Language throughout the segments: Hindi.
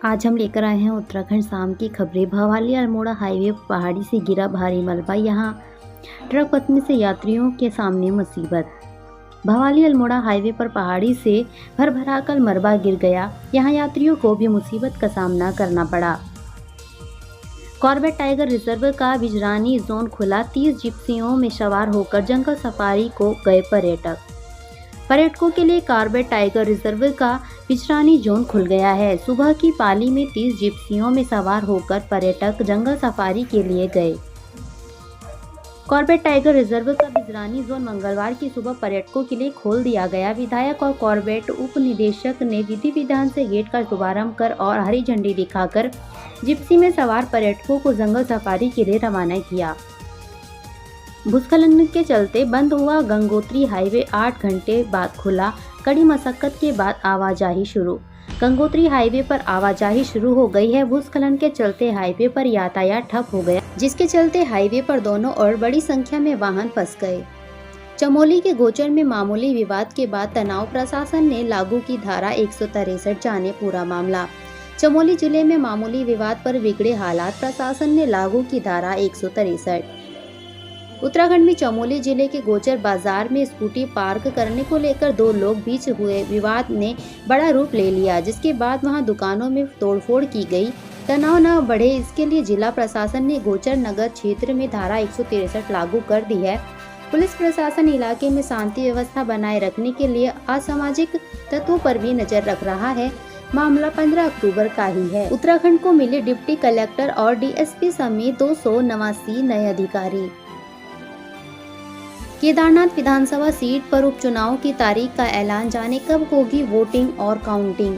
आज हम लेकर आए हैं उत्तराखंड शाम की खबरें। भवाली अल्मोड़ा हाईवे पहाड़ी से गिरा भारी मलबा, यहां ट्रक पलटने से यात्रियों के सामने मुसीबत। भवाली अल्मोड़ा हाईवे पर पहाड़ी से भर कर मलबा गिर गया, यहां यात्रियों को भी मुसीबत का सामना करना पड़ा। कॉर्बेट टाइगर रिजर्व का बिजरानी जोन खुला, 30 जिप्सियों में सवार होकर जंगल सफारी को गए पर्यटकों के लिए कॉर्बेट टाइगर रिजर्व का बिजरानी जोन खुल गया है। सुबह की पाली में 30 जिप्सियों में सवार होकर पर्यटक जंगल सफारी के लिए गए। कॉर्बेट टाइगर रिजर्व का बिजरानी जोन मंगलवार की सुबह पर्यटकों के लिए खोल दिया गया। विधायक और कॉर्बेट उप निदेशक ने विधि विधान से गेट का शुभारंभ कर और हरी झंडी दिखाकर जिप्सी में सवार पर्यटकों को जंगल सफारी के लिए रवाना किया। भूस्खलन के चलते बंद हुआ गंगोत्री हाईवे 8 घंटे बाद खुला, कड़ी मशक्कत के बाद आवाजाही शुरू। गंगोत्री हाईवे पर आवाजाही शुरू हो गई है। भूस्खलन के चलते हाईवे पर यातायात ठप हो गया, जिसके चलते हाईवे पर दोनों ओर बड़ी संख्या में वाहन फंस गए। चमोली के गोचर में मामूली विवाद के बाद तनाव, प्रशासन ने लागू की धारा 163, जाने पूरा मामला। चमोली जिले में मामूली विवाद पर बिगड़े हालात, प्रशासन ने लागू की धारा 163। उत्तराखंड में चमोली जिले के गोचर बाजार में स्कूटी पार्क करने को लेकर दो लोग बीच हुए विवाद ने बड़ा रूप ले लिया, जिसके बाद वहां दुकानों में तोड़फोड़ की गई। तनाव न बढ़े, इसके लिए जिला प्रशासन ने गोचर नगर क्षेत्र में धारा 163 लागू कर दी है। पुलिस प्रशासन इलाके में शांति व्यवस्था बनाए रखने के लिए असामाजिक तत्वों पर भी नजर रख रहा है। मामला 15 अक्टूबर का ही है। उत्तराखंड को मिले डिप्टी कलेक्टर और डीएसपी समेत 289 नए अधिकारी। केदारनाथ विधानसभा सीट पर उपचुनाव की तारीख का ऐलान, जाने कब होगी वोटिंग और काउंटिंग।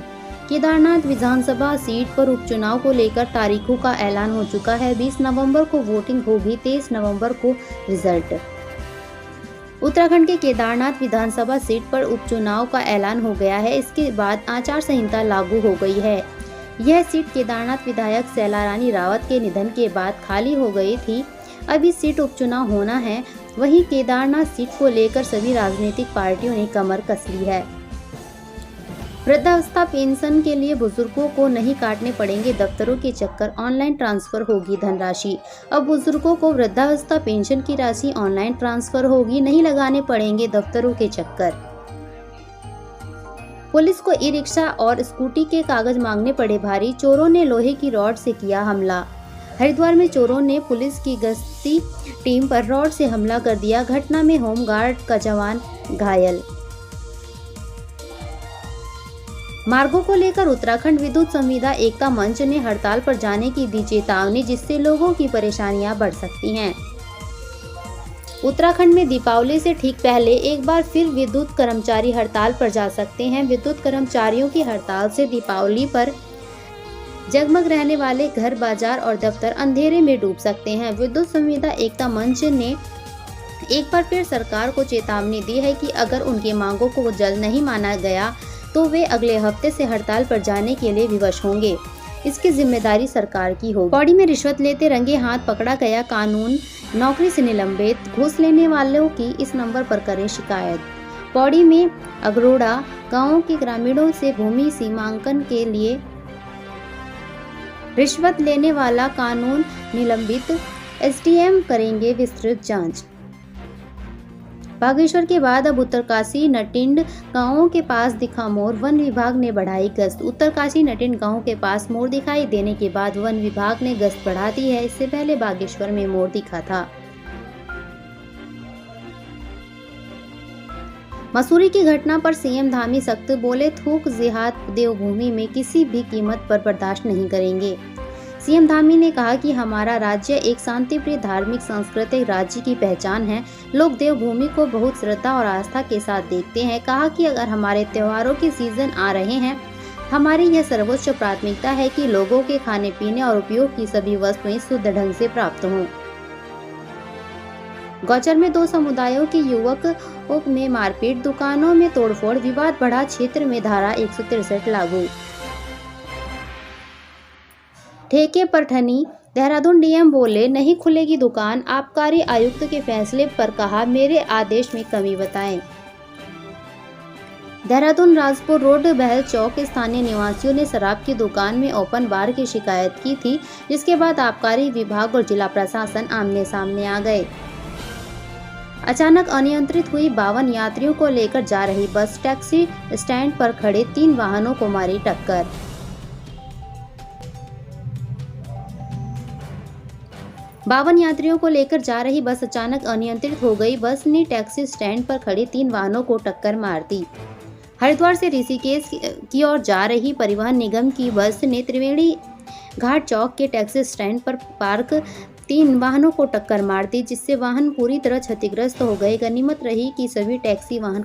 केदारनाथ विधानसभा सीट पर उपचुनाव को लेकर तारीखों का ऐलान हो चुका है। 20 नवंबर को वोटिंग होगी, 23 नवंबर को रिजल्ट। उत्तराखंड के केदारनाथ विधानसभा सीट पर उपचुनाव का ऐलान हो गया है। इसके बाद आचार संहिता लागू हो गई है। यह सीट केदारनाथ विधायक सैला रानी रावत के निधन के बाद खाली हो गई थी। अब इस सीट उपचुनाव होना है। वहीं केदारनाथ सीट को लेकर सभी राजनीतिक पार्टियों ने कमर कस ली है। वृद्धावस्था पेंशन के लिए बुजुर्गों को नहीं काटने पड़ेंगे दफ्तरों के चक्कर, ऑनलाइन ट्रांसफर होगी धनराशि। अब बुजुर्गों को वृद्धावस्था पेंशन की राशि ऑनलाइन ट्रांसफर होगी, नहीं लगाने पड़ेंगे दफ्तरों के चक्कर। पुलिस को ई रिक्शा और स्कूटी के कागज मांगने पड़े भारी, चोरों ने लोहे की रॉड से किया हमला। हरिद्वार में चोरों ने पुलिस की गश्ती टीम पर रॉड से हमला कर दिया। घटना में होमगार्ड का जवान घायल। मार्गों को लेकर उत्तराखंड विद्युत संविदा एकता मंच ने हड़ताल पर जाने की दी चेतावनी, जिससे लोगों की परेशानियां बढ़ सकती हैं। उत्तराखंड में दीपावली से ठीक पहले एक बार फिर विद्युत कर्मचारी हड़ताल पर जा सकते हैं। विद्युत कर्मचारियों की हड़ताल से दीपावली पर जगमग रहने वाले घर, बाजार और दफ्तर अंधेरे में डूब सकते हैं। विद्युत संविदा एकता मंच ने एक बार फिर सरकार को चेतावनी दी है कि अगर उनकी मांगों को जल्द नहीं माना गया तो वे अगले हफ्ते से हड़ताल पर जाने के लिए विवश होंगे। इसकी जिम्मेदारी सरकार की होगी। पौड़ी में रिश्वत लेते रंगे हाथ पकड़ा गया कानून, नौकरी से निलंबित। घूस लेने वालों की इस नंबर पर करें शिकायत। पौड़ी में अगरोड़ा गाँव के ग्रामीणों से भूमि सीमांकन के लिए रिश्वत लेने वाला कानून निलंबित, एसडीएम करेंगे विस्तृत जांच। बागेश्वर के बाद अब उत्तरकाशी नटिंड गांवों के पास दिखा मोर, वन विभाग ने बढ़ाई गश्त। उत्तरकाशी नटिंड गांव के पास मोर दिखाई देने के बाद वन विभाग ने गश्त बढ़ा दी है। इससे पहले बागेश्वर में मोर दिखा था। मसूरी की घटना पर सीएम धामी सख्त बोले, थूक जिहाद देवभूमि में किसी भी कीमत पर बर्दाश्त नहीं करेंगे। सीएम धामी ने कहा कि हमारा राज्य एक शांतिप्रिय धार्मिक सांस्कृतिक राज्य की पहचान है। लोग देवभूमि को बहुत श्रद्धा और आस्था के साथ देखते हैं। कहा कि अगर हमारे त्योहारों के सीजन आ रहे हैं, हमारी यह सर्वोच्च प्राथमिकता है कि लोगों के खाने पीने और उपयोग की सभी वस्तुएं शुद्ध ढंग से प्राप्त हों। गौचर में दो समुदायों के युवकों में मारपीट, दुकानों में तोड़फोड़, विवाद बढ़ा, क्षेत्र में धारा 163 लागू। ठेके पर ठनी, देहरादून डीएम बोले नहीं खुलेगी दुकान। आबकारी आयुक्त के फैसले पर कहा मेरे आदेश में कमी बताएं। देहरादून राजपुर रोड बहल चौक के स्थानीय निवासियों ने शराब की दुकान में ओपन बार की शिकायत की थी, जिसके बाद आबकारी विभाग और जिला प्रशासन आमने सामने आ गए। अचानक अनियंत्रित हुई 52 यात्रियों को लेकर जा रही बस टैक्सी स्टैंड पर खड़े 3 वाहनों को मारी टक्कर। 52 यात्रियों को लेकर जा रही बस अचानक अनियंत्रित हो गई। बस ने टैक्सी स्टैंड पर खड़े 3 वाहनों को टक्कर मार दी। हरिद्वार से ऋषिकेश की ओर जा रही परिवहन निगम की बस ने त्रिवेणी घाट चौक के टैक्सी स्टैंड पर पार्क 3 वाहनों को टक्कर मार दी, जिससे वाहन पूरी तरह क्षतिग्रस्त हो गए। गनीमत रही कि सभी टैक्सी वाहन